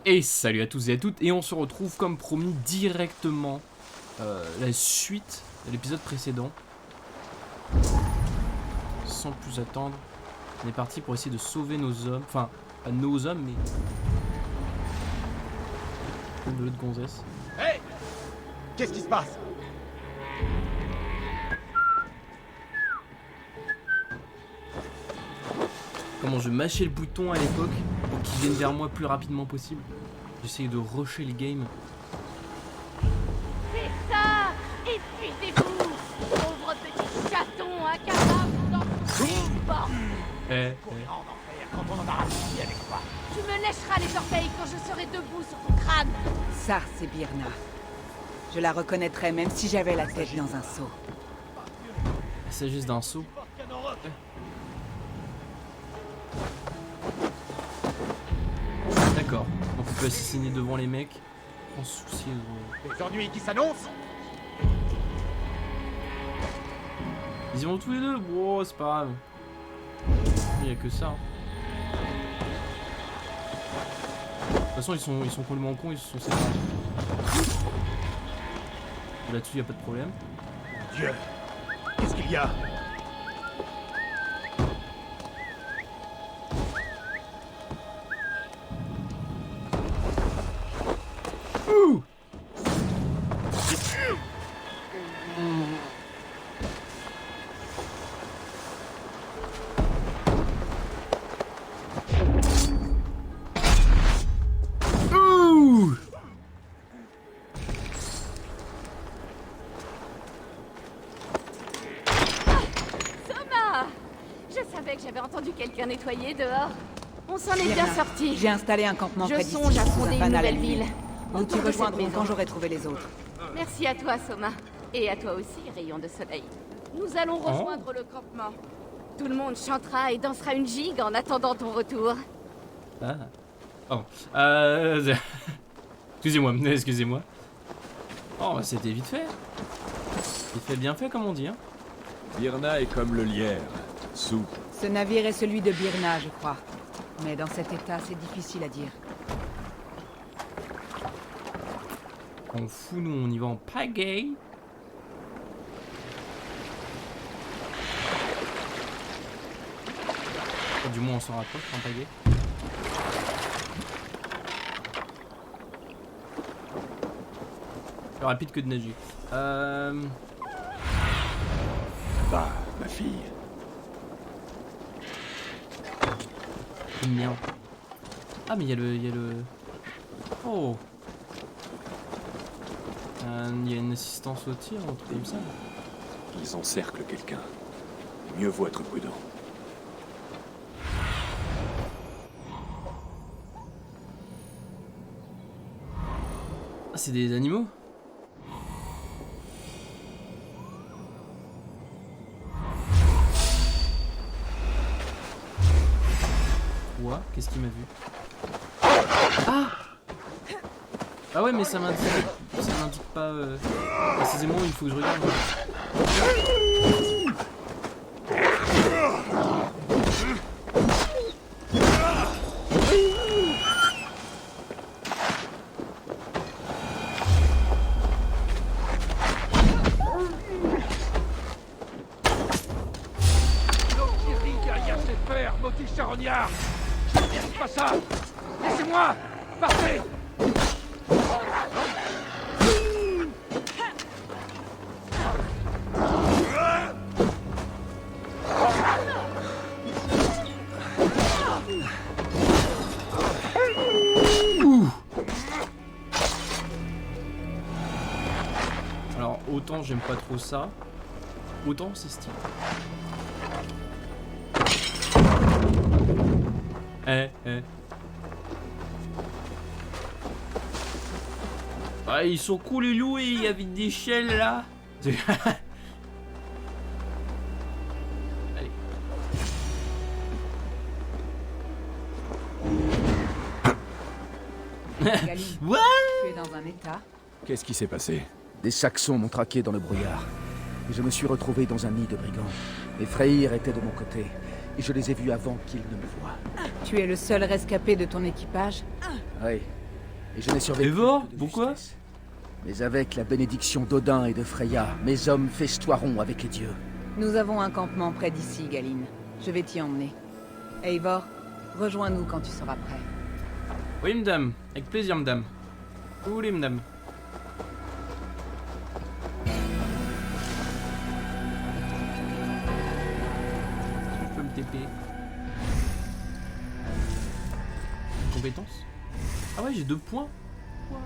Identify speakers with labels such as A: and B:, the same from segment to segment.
A: Et salut à tous et à toutes, et on se retrouve comme promis directement la suite de l'épisode précédent. Sans plus attendre, on est parti pour essayer de sauver nos hommes, enfin pas nos hommes mais de l'autre gonzesse.
B: Hey! Qu'est-ce qui se passe?
A: Comment je mâchais le bouton à l'époque pour qu'ils viennent vers moi le plus rapidement possible. J'essayais de rusher le game.
C: C'est ça! Épuisez-vous! Pauvre petit chaton incapable d'en
B: Quand on en a fini avec toi.
C: Tu me lècheras les orteils quand je serai debout sur ton crâne!
D: Ça, c'est Birna. Je la reconnaîtrais même si j'avais la tête dans un seau.
A: Il s'agit d'un saut. D'accord, donc on peut assassiner devant les mecs sans souci.
B: Les ennuis qui s'annoncent?
A: Ils y vont tous les deux, bon c'est pas grave. Il n'y a que ça. De toute façon ils sont complètement cons, ils se sont séparés. Là-dessus il n'y a pas de problème.
B: Dieu! Qu'est-ce qu'il y a?
C: Thomas! Je savais que j'avais entendu quelqu'un nettoyer dehors. On s'en est bien sorti.
D: J'ai installé un campement près
C: Je
D: d'ici,
C: songe à
D: sous
C: fonder
D: un
C: une
D: fanal
C: nouvelle
D: allumé.
C: ville.
D: Nous t'y
C: Autour de cette
D: rejoindrons
C: maison.
D: quand j'aurai trouvé les autres.
C: Merci à toi, Soma. Et à toi aussi, rayon de soleil. Nous allons rejoindre le campement. Tout le monde chantera et dansera une gigue en attendant ton retour.
A: Ah. Pardon. Excusez-moi, excusez-moi. Oh, c'était vite fait. Vite fait, bien fait, comme on dit. Hein.
E: Birna est comme le lierre, souple.
D: Ce navire est celui de Birna, je crois. Mais dans cet état, c'est difficile à dire.
A: On fout, nous, on y va en pagaille. Oh, du moins, on s'en rapproche en pagaille. Plus rapide que de nager.
E: Va, ma fille.
A: Merde. Ah, mais il y a le... Oh. Il y a une assistance au tir, un truc comme ça.
E: Ils encerclent quelqu'un. Mieux vaut être prudent.
A: Ah, c'est des animaux? Quoi? Qu'est-ce qu'il m'a vu? Ah! Ah ouais, mais ça m'indique pas précisément où il faut que je regarde.
B: Derrière ses fers, maudit charognard! Je ne mérite pas ça! Laissez-moi! Partez!
A: Alors, autant j'aime pas trop ça, autant c'est stylé. Ah, ils sont cool les loups et il y avait des shells là. Allez.
D: Gali,
A: What?
D: tu es dans un état.
E: Qu'est-ce qui s'est passé?
F: Des Saxons m'ont traqué dans le brouillard. Et je me suis retrouvé dans un nid de brigands. Les Freyr étaient de mon côté. Et je les ai vus avant qu'ils ne me voient.
D: Tu es le seul rescapé de ton équipage?
F: Oui, Et je n'ai survécu
A: Eivor,
F: que de
A: pourquoi?
F: justesse. Mais avec la bénédiction d'Odin et de Freya, mes hommes festoieront avec les dieux.
D: Nous avons un campement près d'ici, Galine. Je vais t'y emmener. Eivor, rejoins-nous quand tu seras prêt.
A: Oui, madame. Avec plaisir, madame. Où vous voulez, madame. Je peux me TP. Compétences. Ah ouais, j'ai 2 points. Ouah.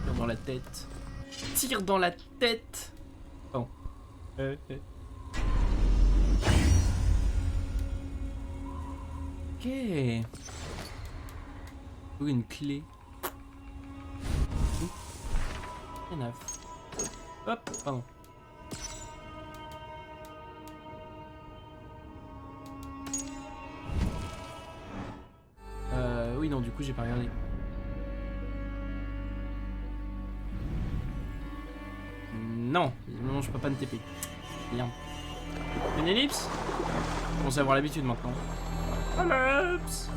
A: Tire dans la tête. Tire dans la tête. Oh. Ok. Oh, une clé. Rien à foutre. Hop, pardon. Oui, non, du coup, j'ai pas regardé. Non, non, je peux pas me TP. Bien. Une ellipse? Je commence à avoir l'habitude maintenant. Ellipse!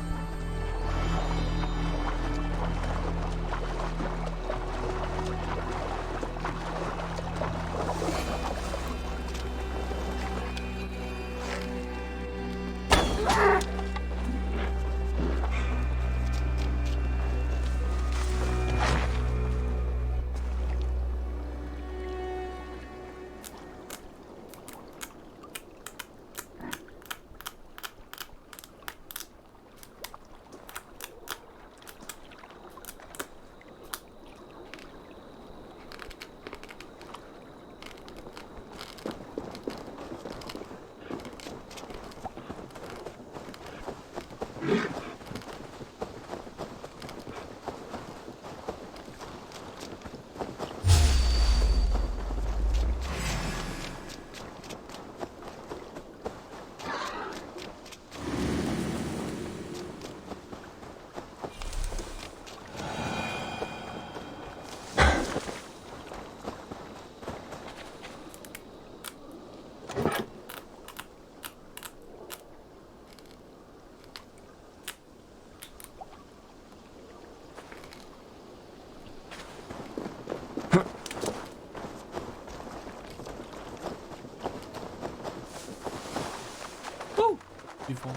A: Du fond.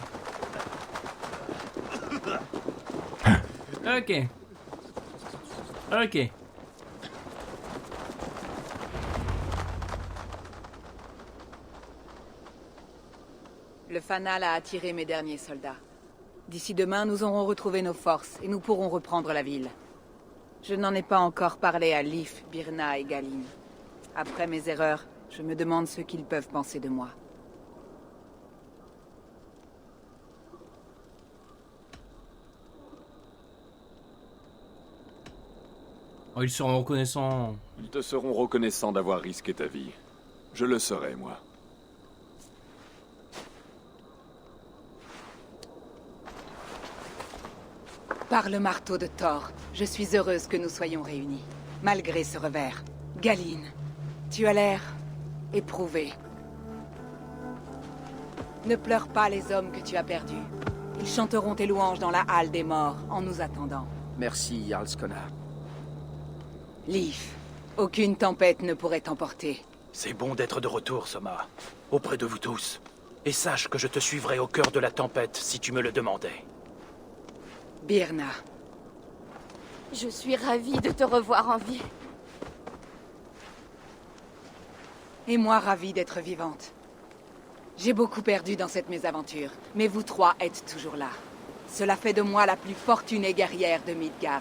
A: Ok. Ok.
D: Le fanal a attiré mes derniers soldats. D'ici demain, nous aurons retrouvé nos forces et nous pourrons reprendre la ville. Je n'en ai pas encore parlé à Leif, Birna et Galine. Après mes erreurs, je me demande ce qu'ils peuvent penser de moi.
A: Oh, ils seront reconnaissants.
E: Ils te seront reconnaissants d'avoir risqué ta vie. Je le serai, moi.
D: Par le marteau de Thor, je suis heureuse que nous soyons réunis. Malgré ce revers. Galine, tu as l'air éprouvé. Ne pleure pas les hommes que tu as perdus. Ils chanteront tes louanges dans la halle des morts en nous attendant.
F: Merci, Jarl Skona.
D: Leif, aucune tempête ne pourrait t'emporter.
G: C'est bon d'être de retour, Soma. Auprès de vous tous. Et sache que je te suivrai au cœur de la tempête si tu me le demandais.
D: Birna.
C: Je suis ravie de te revoir en vie.
D: Et moi ravie d'être vivante. J'ai beaucoup perdu dans cette mésaventure, mais vous trois êtes toujours là. Cela fait de moi la plus fortunée guerrière de Midgard.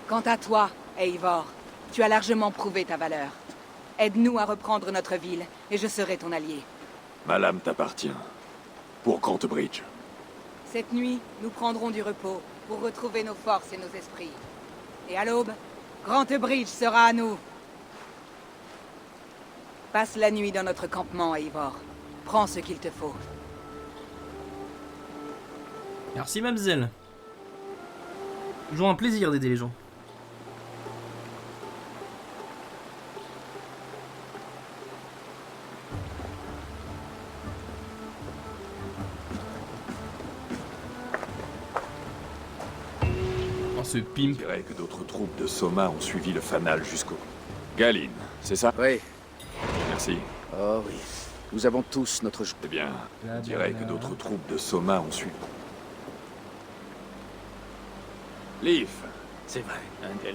D: Quant à toi, Eivor, tu as largement prouvé ta valeur. Aide-nous à reprendre notre ville, et je serai ton allié.
E: Ma lame t'appartient. Pour Grant Bridge.
D: Cette nuit, nous prendrons du repos pour retrouver nos forces et nos esprits. Et à l'aube, Grant Bridge sera à nous. Passe la nuit dans notre campement, Eivor. Prends ce qu'il te faut.
A: Merci, mademoiselle. Toujours un plaisir d'aider les gens. ce
E: On
A: pimp.
E: dirait que d'autres troupes de Soma ont suivi le fanal jusqu'au... Galine, c'est ça?
F: Oui.
E: Merci.
F: Oh oui. Nous avons tous notre...
E: Eh bien,
A: Bla,
E: on dirait
A: bla,
E: que
A: bla.
E: d'autres troupes de Soma ont suivi... Leaf,
G: C'est vrai.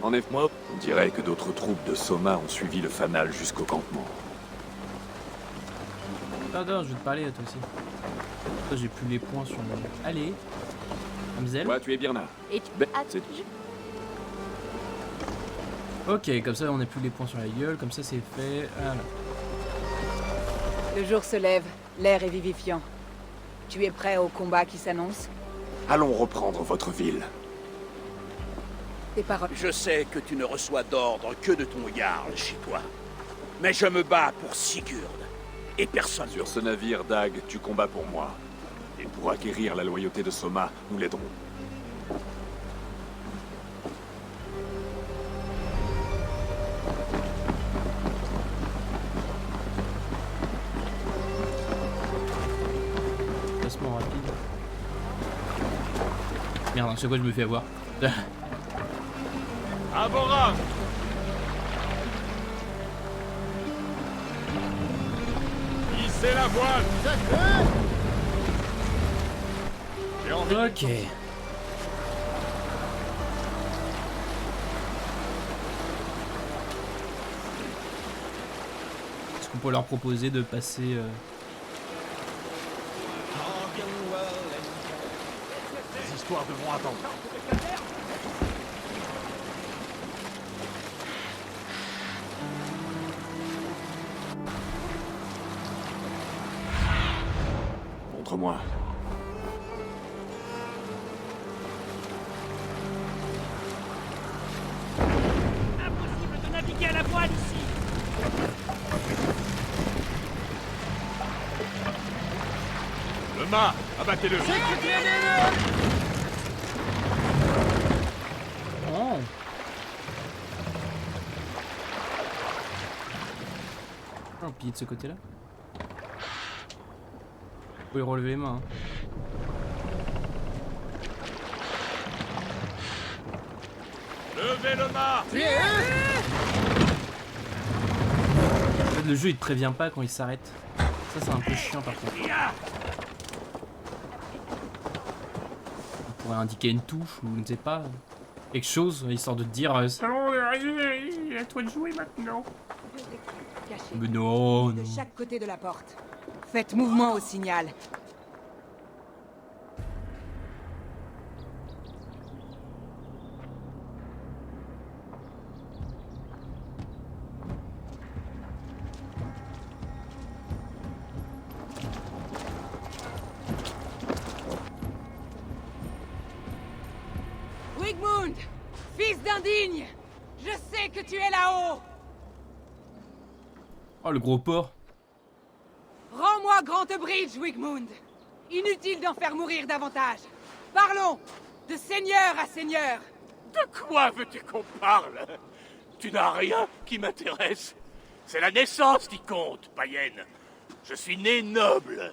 E: en effet, moi, on dirait que d'autres troupes de Soma ont suivi le fanal jusqu'au campement.
A: Attends, je vais te parler à toi aussi. Toi, j'ai plus les points sur mon... Allez. Amzel.
E: Toi, tu es bien là.
C: Et tu...
E: Ben,
C: Ah,
E: c'est-
A: Ok, comme ça, on n'a plus les points sur la gueule. Comme ça, c'est fait. Voilà.
D: Le jour se lève, l'air est vivifiant. Tu es prêt au combat qui s'annonce?
E: Allons reprendre votre ville.
D: Tes paroles.
H: Je sais que tu ne reçois d'ordre que de ton Jarl chez toi. Mais je me bats pour Sigurd. Et personne
E: Sur ce navire, Dag, tu combats pour moi. Et pour acquérir la loyauté de Soma, nous l'aiderons.
A: Placement rapide. Merde, à chaque fois, je me fais avoir.
B: À vos rangs! Hissez la voile! J'ai envie
A: Ok. Est-ce qu'on peut leur proposer de passer...
B: Les histoires devront attendre.
E: Montre-moi.
B: Impossible de naviguer à la voile ici! Le mât, abattez-le!
A: Oh. Oh, piller de ce côté-là. Vous pouvez relever les mains. Hein.
B: Levez le mât!
A: En fait, le jeu il te prévient pas quand il s'arrête. Ça c'est un peu chiant par contre. On pourrait indiquer une touche ou je ne sais pas. Quelque chose, histoire de te dire Salon, il est à toi de jouer maintenant.
D: Cachés.
A: Mais non,
D: De
A: non.
D: chaque côté de la porte. Faites mouvement au signal. Wigmund, fils d'indigne, je sais que tu es là-haut.
A: Oh le gros porc.
D: Rends-moi Grantebridge, Wigmund. Inutile d'en faire mourir davantage. Parlons, de seigneur à seigneur.
H: De quoi veux-tu qu'on parle? Tu n'as rien qui m'intéresse. C'est la naissance qui compte, païenne. Je suis né noble.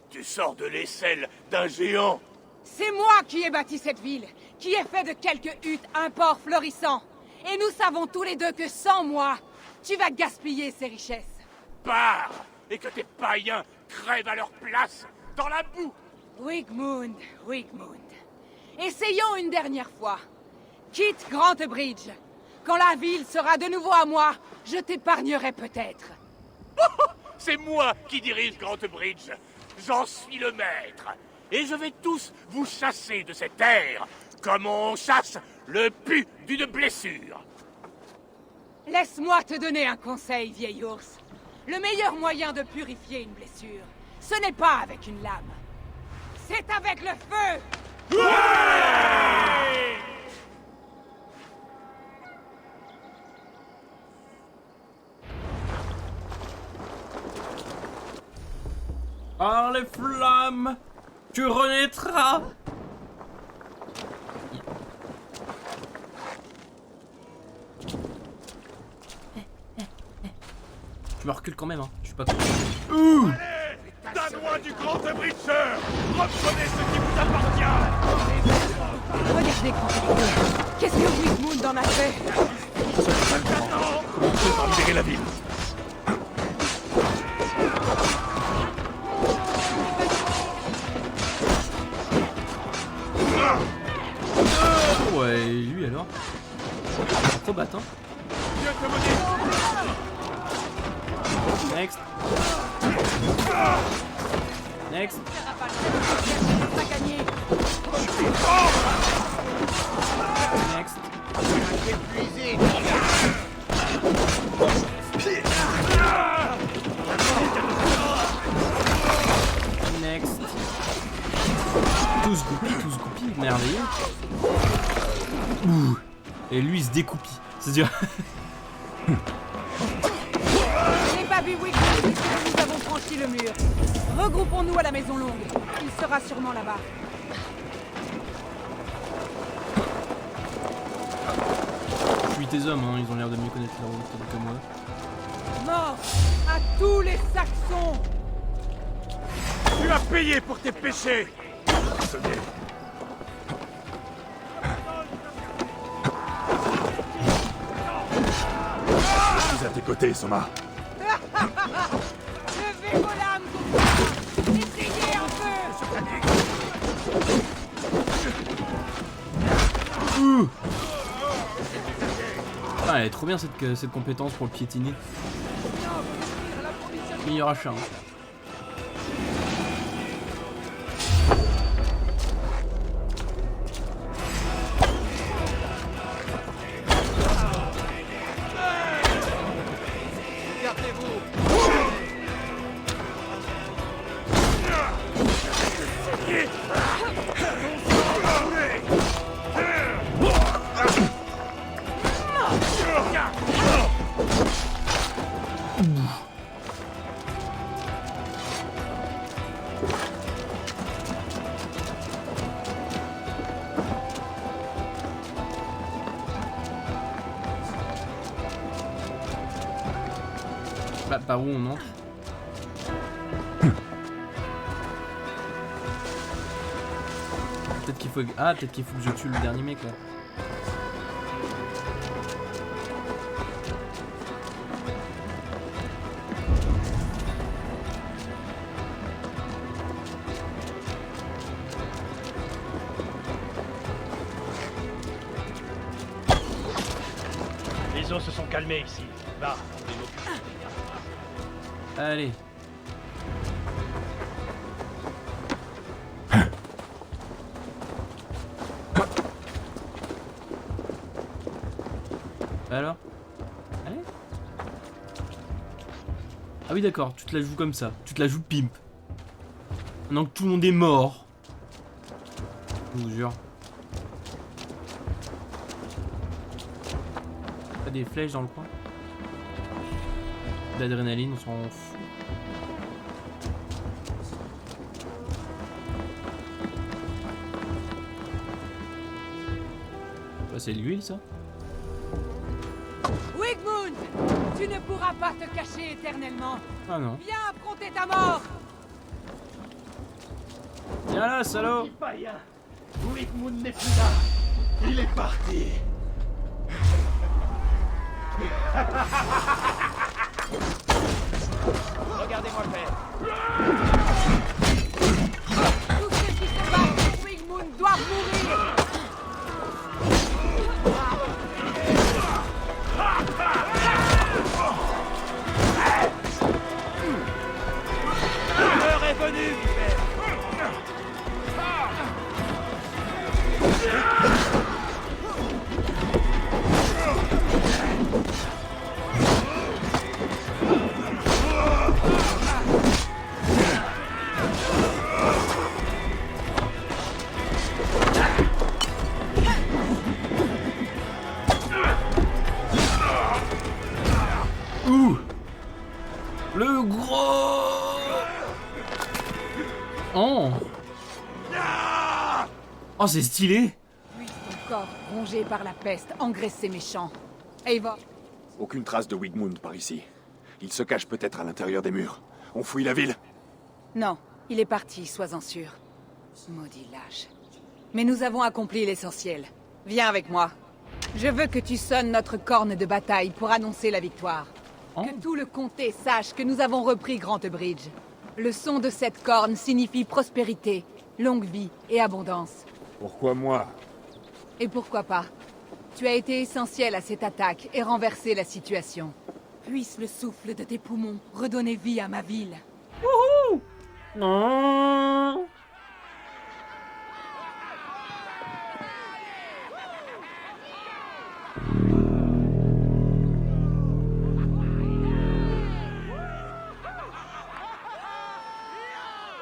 H: Tu sors de l'aisselle d'un géant.
D: C'est moi qui ai bâti cette ville, qui ai fait de quelques huttes un port florissant. Et nous savons tous les deux que sans moi, tu vas gaspiller ces richesses.
H: Pars, et que tes païens crèvent à leur place, dans la boue.
D: Wigmund, Wigmund. Essayons une dernière fois. Quitte Grantebridge. Quand la ville sera de nouveau à moi, je t'épargnerai peut-être.
H: C'est moi qui dirige Grantebridge. J'en suis le maître. Et je vais tous vous chasser de cette terre, comme on chasse le pu d'une blessure.
D: Laisse-moi te donner un conseil, vieil ours. Le meilleur moyen de purifier une blessure, ce n'est pas avec une lame. C'est avec le feu.
A: Par les flammes, tu renaîtras. Je me recule quand même, hein. Je suis pas con.
B: Donne-moi du grand abritcheur! Reprenez ce qui vous appartient!
D: Regardez, Grantebridge. Qu'est-ce que Wigmund en a fait?
E: Commencez par libérer la ville.
A: Ouais, et lui alors? Acrobate, hein? Next. Next. Next. Next. Tous goupilles, merveilleux. Ouh. Et lui il se découpille. C'est-à-dire.
D: Je n'ai pas vu Wigmund puisque nous avons franchi le mur. Regroupons-nous à la Maison Longue. Il sera sûrement là-bas.
A: Puis tes hommes, hein, ils ont l'air de mieux connaître leur route que moi.
D: Mort à tous les Saxons!
B: Tu as payé pour tes péchés.
E: Je suis à tes côtés, Soma.
D: Levez vos lames, compagnons! Essayez un peu!
A: Ouh. Ah, elle est trop bien cette compétence pour le piétiner. Meilleur achat. Hein. Bah, par où on entre? Peut-être qu'il faut... Ah, peut-être qu'il faut que je tue le dernier mec là.
H: Les eaux se sont calmées ici. Va,
A: Allez. Alors? Allez. Ah oui d'accord, tu te la joues comme ça. Tu te la joues pimp. Maintenant que tout le monde est mort. Je vous jure. Pas des flèches dans le coin? D'adrénaline, on s'en fout. Bah, c'est de l'huile ça?
D: Wigmund! Tu ne pourras pas te cacher éternellement.
A: Ah non.
D: Viens affronter ta mort!
A: Viens là, salaud!
H: païen, Wigmund n'est plus là. Il est parti. Regardez-moi faire.
D: Tous ceux qui se battent pour Wigmund doivent mourir!
H: L'heure est venue, Michael.
A: Ouh! Le gros! Oh! Oh, c'est stylé!
D: Puis ton corps, rongé par la peste, engraissé méchant. Eivor,
E: Aucune trace de Wigmund par ici. Il se cache peut-être à l'intérieur des murs. On fouille la ville?
D: non, il est parti, sois-en sûr. Maudit lâche. Mais nous avons accompli l'essentiel. Viens avec moi. Je veux que tu sonnes notre corne de bataille pour annoncer la victoire.
A: Oh.
D: Que tout le comté sache que nous avons repris Grantebridge. Le son de cette corne signifie prospérité, longue vie et abondance.
E: Pourquoi moi?
D: Et pourquoi pas? Tu as été essentiel à cette attaque et renversé la situation. Puisse le souffle de tes poumons redonner vie à ma ville.
A: Non.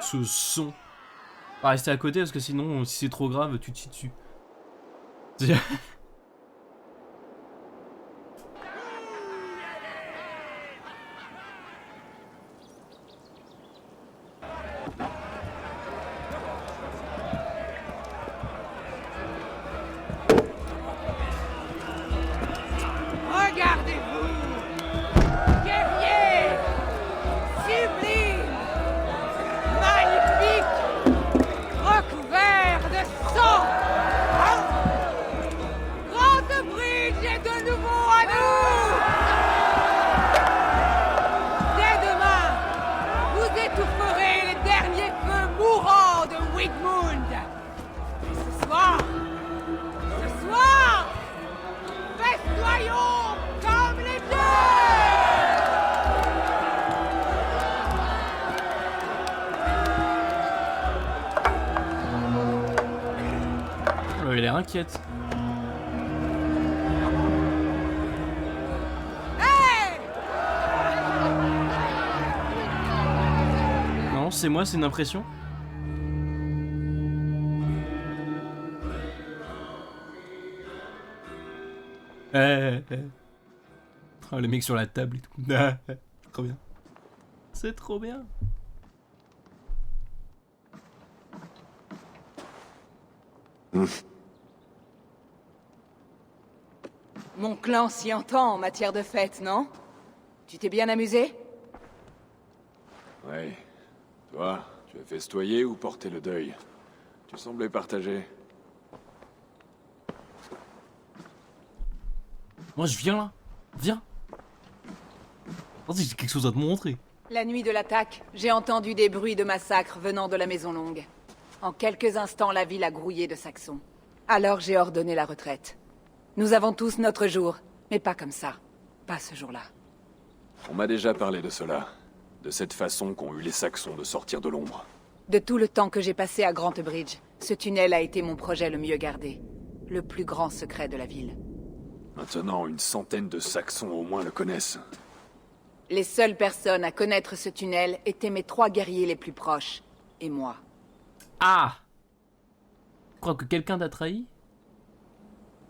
A: Ce son. Pas rester à côté parce que sinon, si c'est trop grave, tu te chies dessus.
D: Regardez-vous! Guerrier! Sublime! Magnifique! Recouvert de sang! Grantebridge est de nouveau à nous! Dès demain, vous étoufferez les derniers feux mourants de Wigmund! Et ce soir, festoyons comme les dieux!
A: Il a l'air inquiète. Non, c'est moi, c'est une impression. Oh, les mecs sur la table et tout. Trop bien. C'est trop bien.
D: Mon clan s'y entend en matière de fête, non? Tu t'es bien amusé?
E: Ouais. Toi, tu as festoyé ou porté le deuil? Tu semblais partagé.
A: Moi, je viens là. Viens. Vas-y, j'ai quelque chose à te montrer.
D: La nuit de l'attaque, j'ai entendu des bruits de massacre venant de la Maison Longue. En quelques instants, la ville a grouillé de Saxons. Alors j'ai ordonné la retraite. Nous avons tous notre jour, mais pas comme ça. Pas ce jour-là.
E: On m'a déjà parlé de cela. De cette façon qu'ont eu les Saxons de sortir de l'ombre.
D: De tout le temps que j'ai passé à Grantebridge, ce tunnel a été mon projet le mieux gardé. Le plus grand secret de la ville.
E: Maintenant, une centaine de Saxons au moins le connaissent.
D: Les seules personnes à connaître ce tunnel étaient mes 3 guerriers les plus proches. Et moi.
A: Ah! Tu crois que quelqu'un t'a trahi?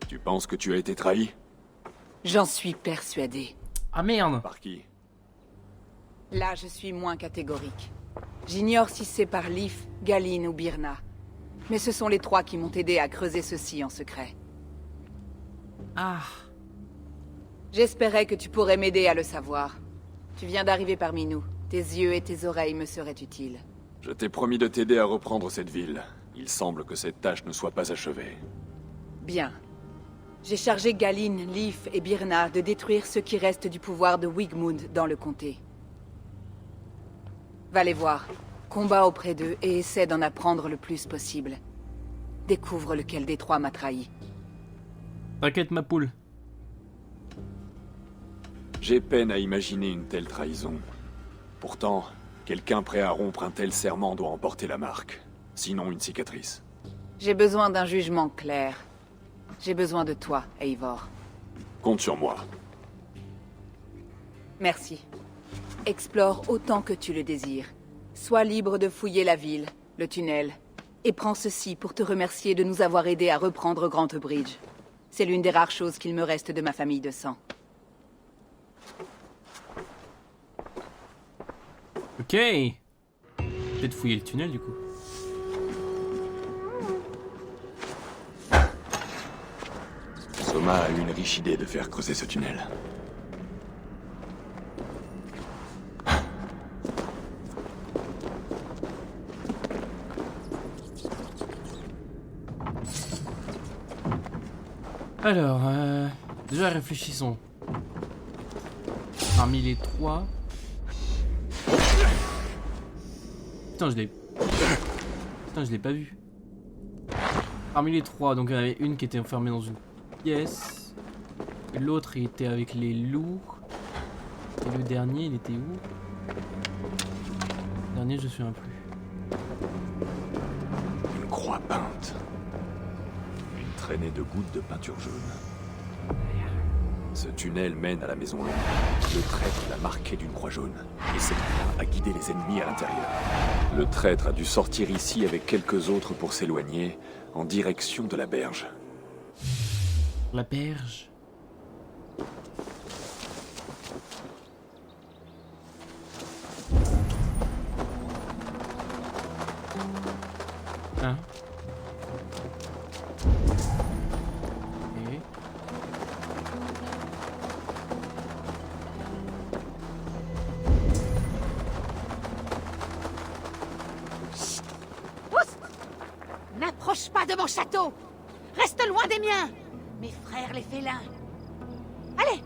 E: Tu penses que tu as été trahi?
D: J'en suis persuadé.
A: Ah merde!
E: Par qui?
D: Là, je suis moins catégorique. J'ignore si c'est par Leif, Galine ou Birna. Mais ce sont les 3 qui m'ont aidé à creuser ceci en secret.
A: Ah!
D: J'espérais que tu pourrais m'aider à le savoir. Tu viens d'arriver parmi nous. Tes yeux et tes oreilles me seraient utiles.
E: Je t'ai promis de t'aider à reprendre cette ville. Il semble que cette tâche ne soit pas achevée.
D: Bien. J'ai chargé Galine, Leif et Birna de détruire ce qui reste du pouvoir de Wigmund dans le comté. Va les voir. Combat auprès d'eux et essaie d'en apprendre le plus possible. Découvre lequel des 3 m'a trahi.
A: T'inquiète, ma poule.
E: J'ai peine à imaginer une telle trahison. Pourtant, quelqu'un prêt à rompre un tel serment doit en porter la marque. Sinon une cicatrice.
D: J'ai besoin d'un jugement clair. J'ai besoin de toi, Eivor.
E: Compte sur moi.
D: Merci. Explore autant que tu le désires. Sois libre de fouiller la ville, le tunnel. Et prends ceci pour te remercier de nous avoir aidés à reprendre Grantebridge. C'est l'une des rares choses qu'il me reste de ma famille de sang.
A: Ok. Peut-être fouiller le tunnel du coup.
E: Soma a eu une riche idée de faire creuser ce tunnel.
A: Alors, déjà réfléchissons. Parmi les 3... Putain, je l'ai pas vu. Parmi les 3, donc il y en avait une qui était enfermée dans une pièce. L'autre, il était avec les loups. Et le dernier, il était où? Le dernier, je me souviens plus.
E: Une croix peinte. Une traînée de gouttes de peinture jaune. Ce tunnel mène à la maison longue. Le traître l'a marqué d'une croix jaune. Et cette croix a guidé les ennemis à l'intérieur. Le traître a dû sortir ici avec quelques autres pour s'éloigner en direction de la berge.
A: La berge. Hein? Et...
C: N'approche pas de mon château! Reste loin des miens! Mes frères les félins! Allez!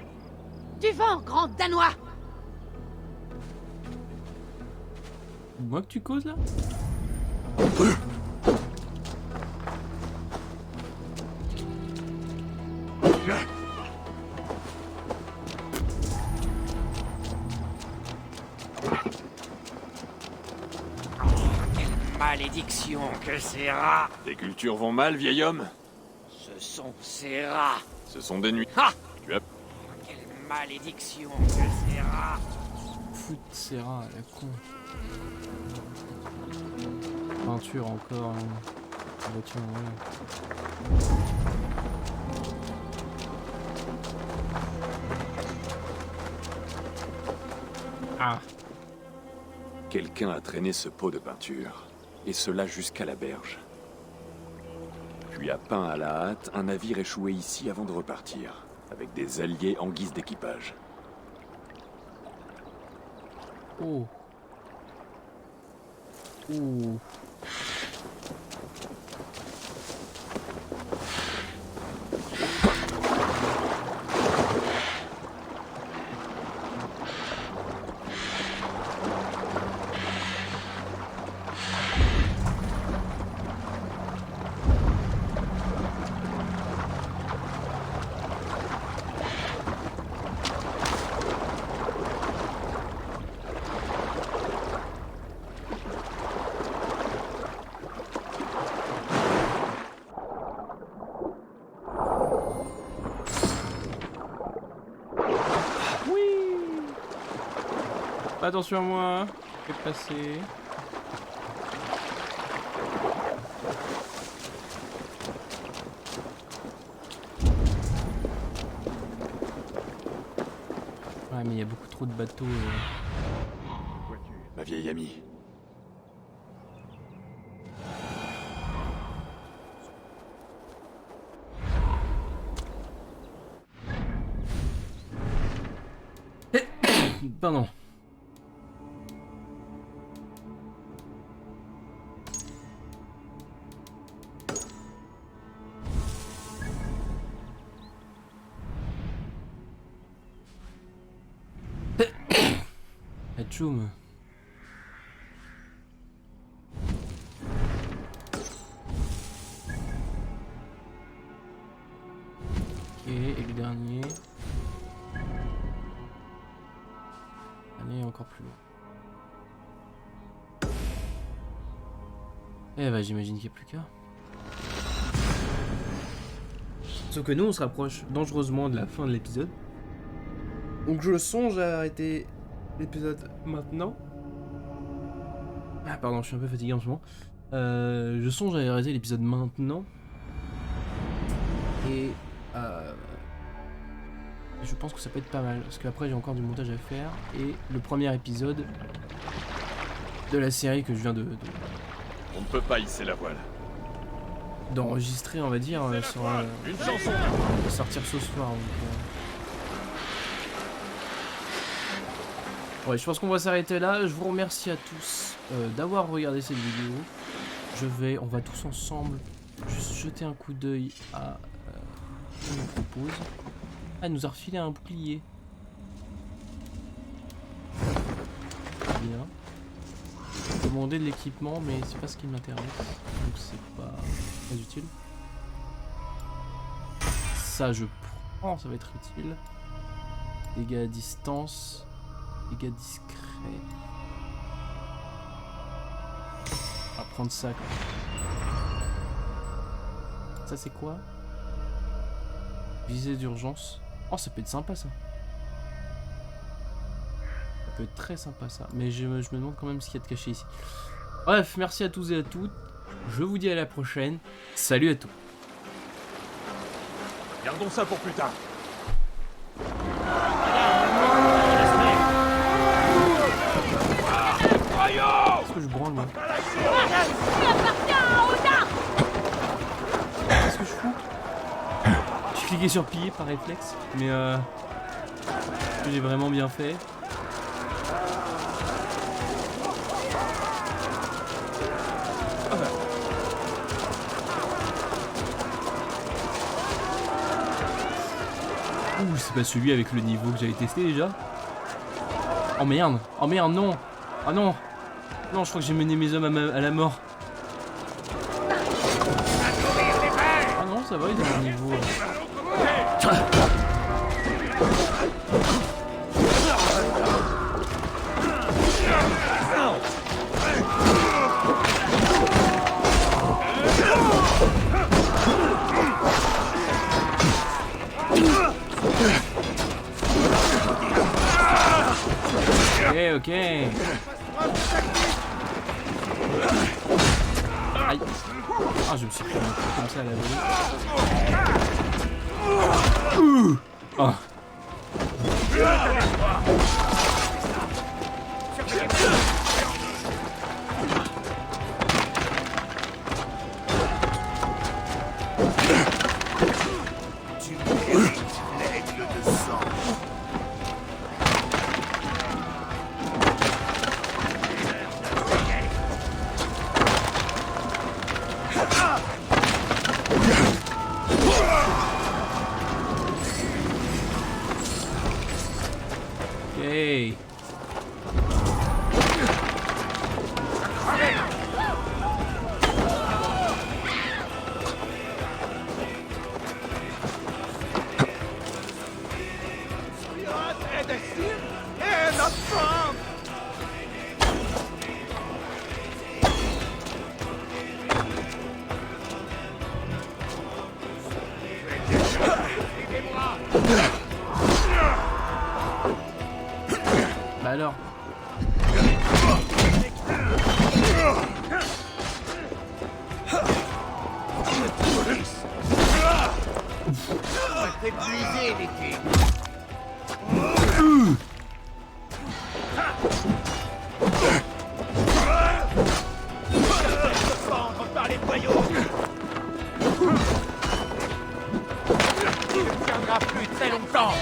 C: Du vent, grand Danois!
A: Moi que tu causes là?
H: Malédiction que ces rats!
E: Tes cultures vont mal, vieil homme?
H: Ce sont ces rats!
E: Ce sont des nuits.
H: Ha!
E: Tu as...
H: Quelle malédiction que ces rats!
A: Foutre Serra à la con. Peinture encore. Voiture, ouais. Ah.
E: Quelqu'un a traîné ce pot de peinture. Et cela jusqu'à la berge. Puis a peint à la hâte un navire échoué ici avant de repartir. Avec des alliés en guise d'équipage.
A: Oh. Ouh. Attention à moi, je vais passer. Ouais, mais il y a beaucoup trop de bateaux.
E: Ma vieille amie.
A: Pardon. Atchoum. Ok, et le dernier. Allez, encore plus loin. Eh bah j'imagine qu'il n'y a plus qu'à. Sauf que nous on se rapproche dangereusement de la fin de l'épisode. Donc je songe à arrêter l'épisode maintenant. Ah pardon, je suis un peu fatigué en ce moment. Je songe à arrêter l'épisode maintenant. Et je pense que ça peut être pas mal. Parce qu'après j'ai encore du montage à faire. Et le premier épisode de la série que je viens
E: On ne peut pas hisser la voile.
A: d'enregistrer, on va dire, sera
H: Une chanson!
A: sortir ce soir. Donc, ouais, je pense qu'on va s'arrêter là. Je vous remercie à tous d'avoir regardé cette vidéo. On va tous ensemble juste jeter un coup d'œil à Il nous propose. Ah, il nous a refilé un bouclier. Bien. Demander de l'équipement, mais c'est pas ce qui m'intéresse. Donc c'est pas très utile. Ça, je prends, ça va être utile. Dégâts à distance. Dégâts discrets. On va prendre ça. Ça, c'est quoi? Visée d'urgence. Oh, ça peut être sympa, ça. Ça peut être très sympa, ça. Mais je me demande quand même ce qu'il y a de caché ici. Bref, merci à tous et à toutes. Je vous dis à la prochaine. Salut à tous.
B: Gardons ça pour plus tard.
A: Qu'est-ce que je branle, moi? Qu'est-ce que je fous? J'ai cliqué sur piller par réflexe, mais j'ai vraiment bien fait. Ouh, c'est pas celui avec le niveau que j'avais testé déjà. Oh merde, non. Ah non. Non, je crois que j'ai mené mes hommes à la mort. Ah non, ça va, ils ont un niveau. Ok. Aïe. Ah, je me suis pris un coup comme ça à la volée. Oh. Hey. Bah alors.
H: Épuisé, l'été. Prendre par les boyaux. Il ne tiendra plus très longtemps.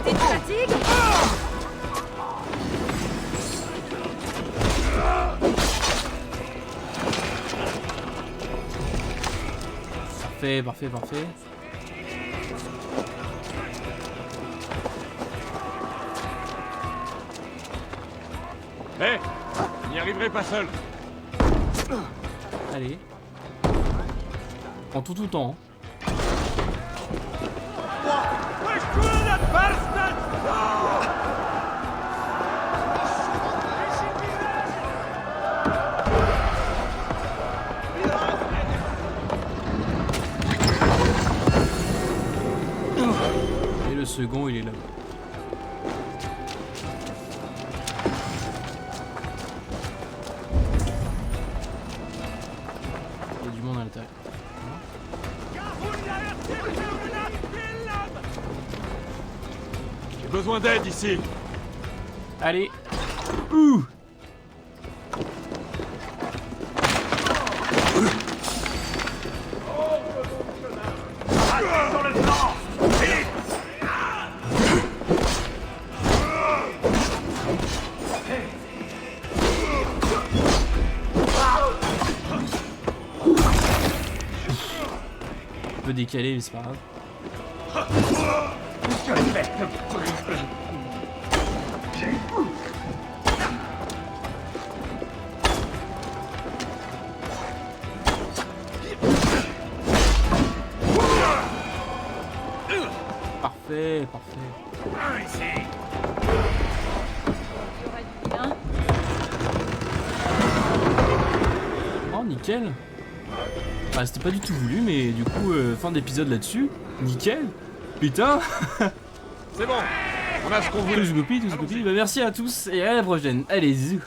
C: T'es fatigué?
A: Parfait.
B: Hé, vous n'y arriverez pas seul.
A: Allez. En tout temps. Et le second, il est là. Il y a du monde à l'intérieur.
B: J'ai besoin d'aide ici.
A: Allez. Ouh.
H: Sur le flanc. Vite.
A: peu décalé, mais c'est pas grave. Parfait, parfait. Oh, nickel. Ah, c'était pas du tout voulu, mais du coup, fin d'épisode là-dessus. Nickel. Putain.
B: C'est bon, on a ce qu'on voulait.
A: Tous goupilles, tous goupilles. Bah, merci à tous et à la prochaine. Allez, zou.